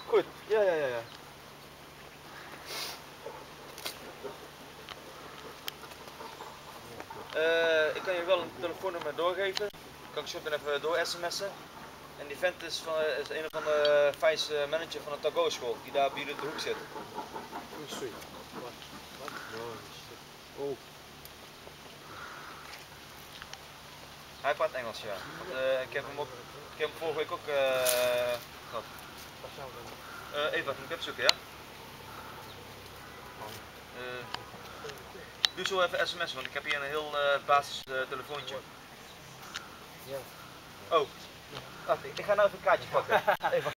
Goed, ja. Ik kan je wel een telefoonnummer doorgeven. Kan ik zo dan even door sms'en. En die vent is een of andere Vice manager van de Tago school, die daar bij jullie op de hoek zit. Sorry. Wat? No, shit. Oh. Hij praat Engels, ja. Want, ik heb hem vorige week ook gehad. Even wat, moet ik even zoeken, ja? Doe zo even sms, want ik heb hier een heel basis telefoontje. Ja. Oh, wacht, ik ga nou even een kaartje pakken. Even.